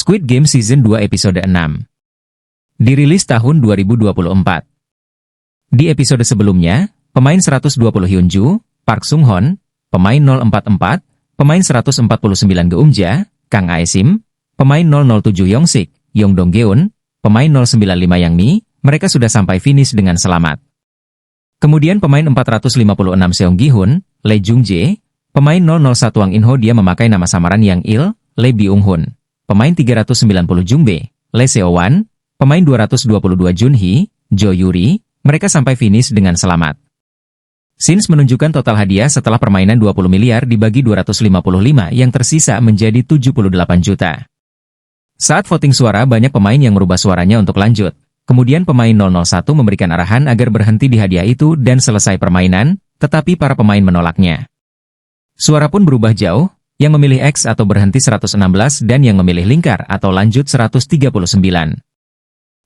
Squid Game Season 2 Episode 6. Dirilis tahun 2024. Di episode sebelumnya, pemain 120 Hyunju, Park Sung-hon, pemain 044, pemain 149 Geumja, Kang Aesim, pemain 007 Yongsik, Yong Dong-geun, pemain 095 Yang Mi, mereka sudah sampai finish dengan selamat. Kemudian pemain 456 Seong Gi-hun, Lee Jung-jae, pemain 001 Wang In-ho, dia memakai nama samaran Yang Il, Lee Byung-hun. Pemain 390 Jung-bae, Lee Seo-wan, pemain 222 Jun-hee, Jo Yuri, mereka sampai finish dengan selamat. Scenes menunjukkan total hadiah setelah permainan 20 miliar dibagi 255 yang tersisa menjadi 78 juta. Saat voting suara, banyak pemain yang merubah suaranya untuk lanjut. Kemudian pemain 001 memberikan arahan agar berhenti di hadiah itu dan selesai permainan, tetapi para pemain menolaknya. Suara pun berubah jauh, yang memilih X atau berhenti 116 dan yang memilih lingkar atau lanjut 139.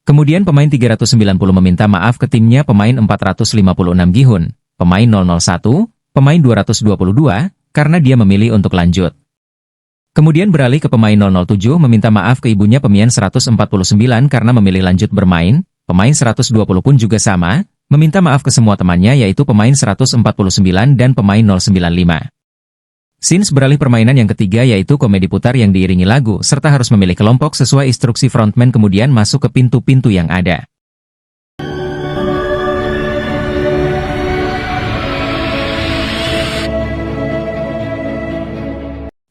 Kemudian pemain 390 meminta maaf ke timnya pemain 456 Gi-hun, pemain 001, pemain 222, karena dia memilih untuk lanjut. Kemudian beralih ke pemain 007 meminta maaf ke ibunya pemain 149 karena memilih lanjut bermain, pemain 120 pun juga sama, meminta maaf ke semua temannya yaitu pemain 149 dan pemain 095. Scenes beralih permainan yang ketiga yaitu komedi putar yang diiringi lagu serta harus memilih kelompok sesuai instruksi frontman kemudian masuk ke pintu-pintu yang ada.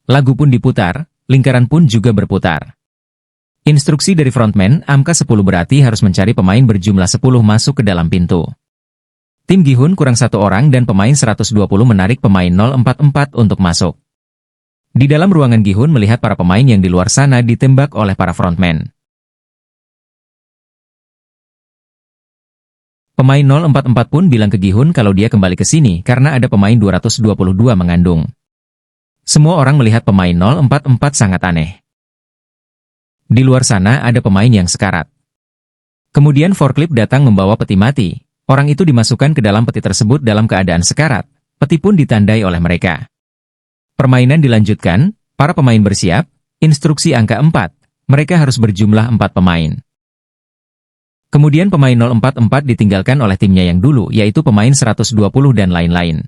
Lagu pun diputar, lingkaran pun juga berputar. Instruksi dari frontman, angka 10 berarti harus mencari pemain berjumlah 10 masuk ke dalam pintu. Tim Gi-hun kurang satu orang dan pemain 120 menarik pemain 044 untuk masuk. Di dalam ruangan Gi-hun melihat para pemain yang di luar sana ditembak oleh para frontman. Pemain 044 pun bilang ke Gi-hun kalau dia kembali ke sini karena ada pemain 222 mengandung. Semua orang melihat pemain 044 sangat aneh. Di luar sana ada pemain yang sekarat. Kemudian forklift datang membawa peti mati. Orang itu dimasukkan ke dalam peti tersebut dalam keadaan sekarat. Peti pun ditandai oleh mereka. Permainan dilanjutkan, para pemain bersiap, instruksi angka 4. Mereka harus berjumlah 4 pemain. Kemudian pemain 044 ditinggalkan oleh timnya yang dulu, yaitu pemain 120 dan lain-lain.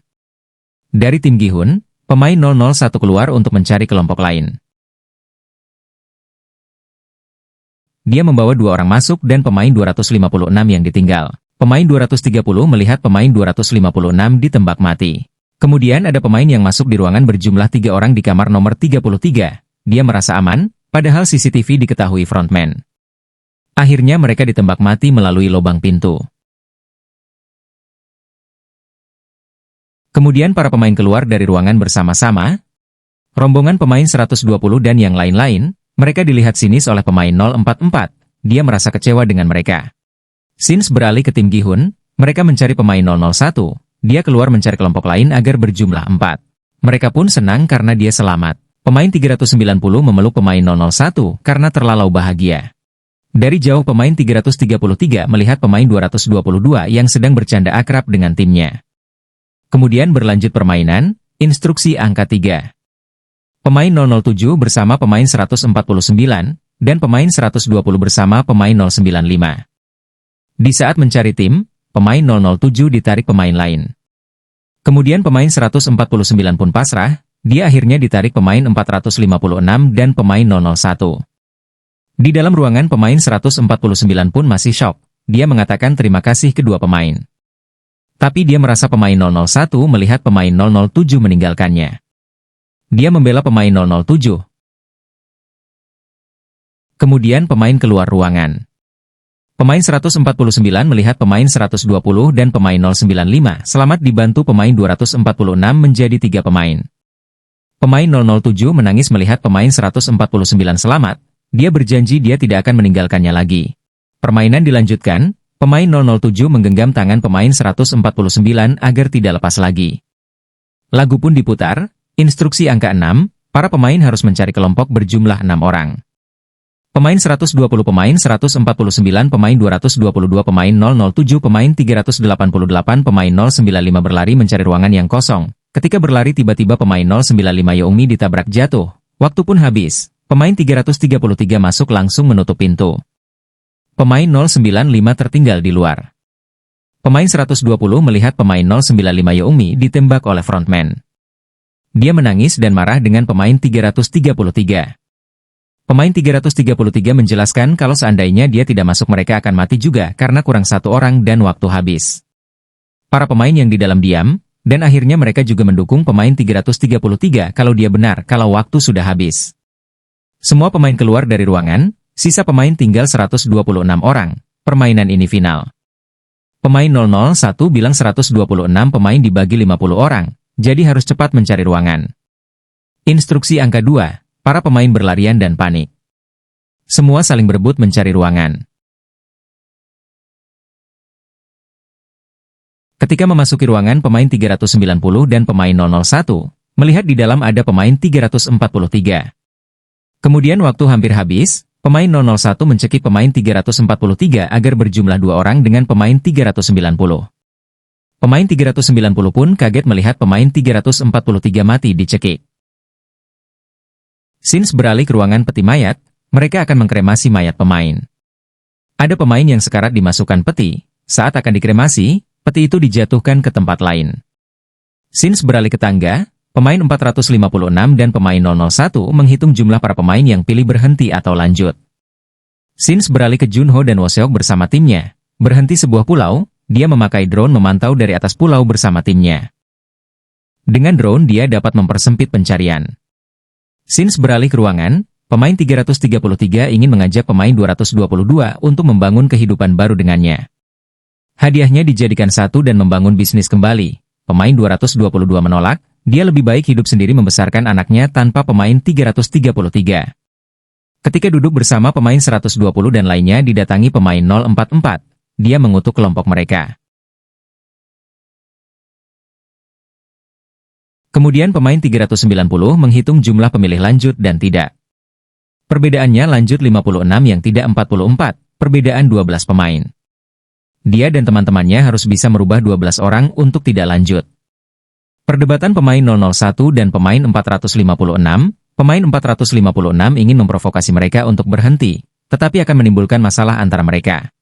Dari tim Gi-hun, pemain 001 keluar untuk mencari kelompok lain. Dia membawa 2 orang masuk dan pemain 256 yang ditinggal. Pemain 230 melihat pemain 256 ditembak mati. Kemudian ada pemain yang masuk di ruangan berjumlah 3 orang di kamar nomor 33. Dia merasa aman, padahal CCTV diketahui frontman. Akhirnya mereka ditembak mati melalui lubang pintu. Kemudian para pemain keluar dari ruangan bersama-sama. Rombongan pemain 120 dan yang lain-lain, mereka dilihat sinis oleh pemain 044. Dia merasa kecewa dengan mereka. Scenes beralih ke tim Gi-hun, mereka mencari pemain 001, dia keluar mencari kelompok lain agar berjumlah 4. Mereka pun senang karena dia selamat. Pemain 390 memeluk pemain 001 karena terlalu bahagia. Dari jauh pemain 333 melihat pemain 222 yang sedang bercanda akrab dengan timnya. Kemudian berlanjut permainan, instruksi angka 3. Pemain 007 bersama pemain 149, dan pemain 120 bersama pemain 095. Di saat mencari tim, pemain 007 ditarik pemain lain. Kemudian pemain 149 pun pasrah, dia akhirnya ditarik pemain 456 dan pemain 001. Di dalam ruangan pemain 149 pun masih shock, dia mengatakan terima kasih kedua pemain. Tapi dia merasa pemain 001 melihat pemain 007 meninggalkannya. Dia membela pemain 007. Kemudian pemain keluar ruangan. Pemain 149 melihat pemain 120 dan pemain 095 selamat dibantu pemain 246 menjadi 3 pemain. Pemain 007 menangis melihat pemain 149 selamat, dia berjanji dia tidak akan meninggalkannya lagi. Permainan dilanjutkan, pemain 007 menggenggam tangan pemain 149 agar tidak lepas lagi. Lagu pun diputar, instruksi angka 6, para pemain harus mencari kelompok berjumlah 6 orang. Pemain 120 pemain 149 pemain 222 pemain 007 pemain 388 pemain 095 berlari mencari ruangan yang kosong. Ketika berlari tiba-tiba pemain 095 Youngmi ditabrak jatuh. Waktu pun habis. Pemain 333 masuk langsung menutup pintu. Pemain 095 tertinggal di luar. Pemain 120 melihat pemain 095 Youmi ditembak oleh frontman. Dia menangis dan marah dengan pemain 333. Pemain 333 menjelaskan kalau seandainya dia tidak masuk mereka akan mati juga karena kurang satu orang dan waktu habis. Para pemain yang di dalam diam, dan akhirnya mereka juga mendukung pemain 333 kalau dia benar kalau waktu sudah habis. Semua pemain keluar dari ruangan, sisa pemain tinggal 126 orang. Permainan ini final. Pemain 001 bilang 126 pemain dibagi 50 orang, jadi harus cepat mencari ruangan. Instruksi angka 2, para pemain berlarian dan panik. Semua saling berebut mencari ruangan. Ketika memasuki ruangan pemain 390 dan pemain 001, melihat di dalam ada pemain 343. Kemudian waktu hampir habis, pemain 001 mencekik pemain 343 agar berjumlah 2 orang dengan pemain 390. Pemain 390 pun kaget melihat pemain 343 mati dicekik. Sins beralih ke ruangan peti mayat, mereka akan mengkremasi mayat pemain. Ada pemain yang sekarat dimasukkan peti, saat akan dikremasi, peti itu dijatuhkan ke tempat lain. Sins beralih ke tangga, pemain 456 dan pemain 001 menghitung jumlah para pemain yang pilih berhenti atau lanjut. Sins beralih ke Junho dan Woseok bersama timnya. Berhenti sebuah pulau, dia memakai drone memantau dari atas pulau bersama timnya. Dengan drone dia dapat mempersempit pencarian. Sins beralih ke ruangan, pemain 333 ingin mengajak pemain 222 untuk membangun kehidupan baru dengannya. Hadiahnya dijadikan satu dan membangun bisnis kembali. Pemain 222 menolak. Dia lebih baik hidup sendiri membesarkan anaknya tanpa pemain 333. Ketika duduk bersama pemain 120 dan lainnya didatangi pemain 044, dia mengutuk kelompok mereka. Kemudian pemain 390 menghitung jumlah pemilih lanjut dan tidak. Perbedaannya lanjut 56 yang tidak 44, perbedaan 12 pemain. Dia dan teman-temannya harus bisa merubah 12 orang untuk tidak lanjut. Perdebatan pemain 001 dan pemain 456, pemain 456 ingin memprovokasi mereka untuk berhenti, tetapi akan menimbulkan masalah antara mereka.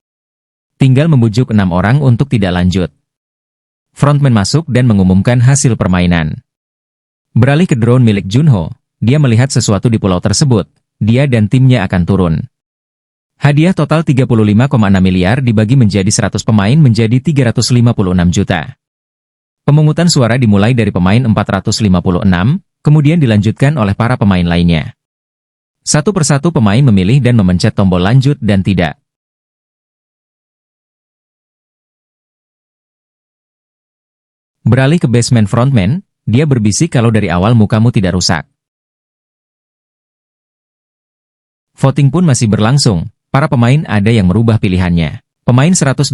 Tinggal membujuk 6 orang untuk tidak lanjut. Frontman masuk dan mengumumkan hasil permainan. Beralih ke drone milik Junho, dia melihat sesuatu di pulau tersebut, dia dan timnya akan turun. Hadiah total 35,6 miliar dibagi menjadi 100 pemain menjadi 356 juta. Pemungutan suara dimulai dari pemain 456, kemudian dilanjutkan oleh para pemain lainnya. Satu persatu pemain memilih dan memencet tombol lanjut dan tidak. Beralih ke basement frontman, dia berbisik kalau dari awal mukamu tidak rusak. Voting pun masih berlangsung, para pemain ada yang merubah pilihannya. Pemain 185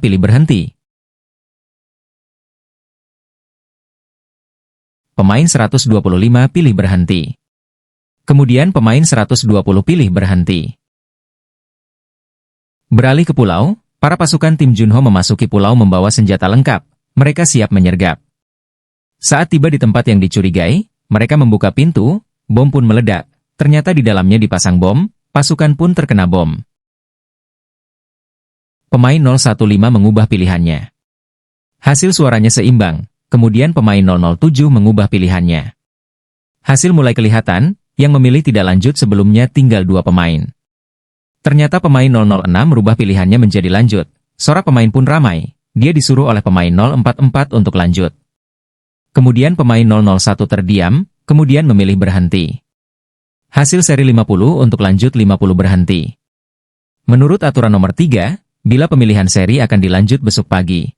pilih berhenti. Pemain 125 pilih berhenti. Kemudian pemain 120 pilih berhenti. Beralih ke pulau, para pasukan tim Junho memasuki pulau membawa senjata lengkap. Mereka siap menyergap. Saat tiba di tempat yang dicurigai, mereka membuka pintu, bom pun meledak. Ternyata di dalamnya dipasang bom, pasukan pun terkena bom. Pemain 015 mengubah pilihannya. Hasil suaranya seimbang. Kemudian pemain 007 mengubah pilihannya. Hasil mulai kelihatan, yang memilih tidak lanjut sebelumnya tinggal 2 pemain. Ternyata pemain 006 merubah pilihannya menjadi lanjut. Sorak pemain pun ramai, dia disuruh oleh pemain 044 untuk lanjut. Kemudian pemain 001 terdiam, kemudian memilih berhenti. Hasil seri 50 untuk lanjut 50 berhenti. Menurut aturan nomor 3, bila pemilihan seri akan dilanjut besok pagi.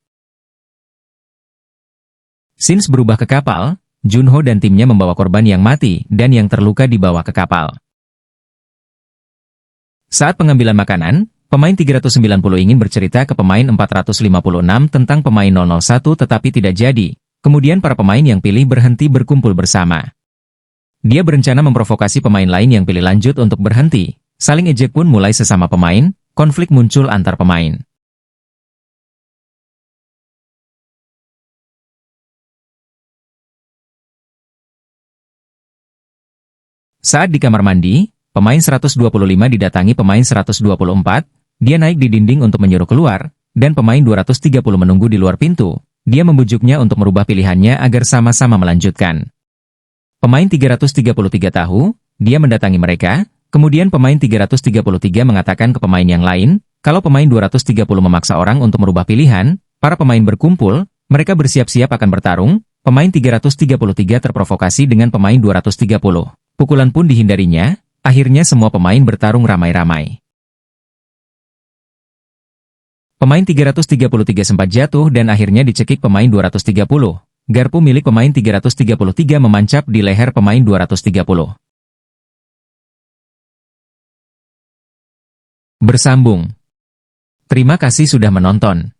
Sins berubah ke kapal, Junho dan timnya membawa korban yang mati dan yang terluka dibawa ke kapal. Saat pengambilan makanan, pemain 390 ingin bercerita ke pemain 456 tentang pemain 001 tetapi tidak jadi, kemudian para pemain yang pilih berhenti berkumpul bersama. Dia berencana memprovokasi pemain lain yang pilih lanjut untuk berhenti, saling ejek pun mulai sesama pemain, konflik muncul antar pemain. Saat di kamar mandi, pemain 125 didatangi pemain 124, dia naik di dinding untuk menyuruh keluar, dan pemain 230 menunggu di luar pintu. Dia membujuknya untuk merubah pilihannya agar sama-sama melanjutkan. Pemain 333 tahu, dia mendatangi mereka, kemudian pemain 333 mengatakan ke pemain yang lain, kalau pemain 230 memaksa orang untuk merubah pilihan, para pemain berkumpul, mereka bersiap-siap akan bertarung, pemain 333 terprovokasi dengan pemain 230. Pukulan pun dihindarinya, akhirnya semua pemain bertarung ramai-ramai. Pemain 333 sempat jatuh dan akhirnya dicekik pemain 230. Garpu milik pemain 333 memancap di leher pemain 230. Bersambung. Terima kasih sudah menonton.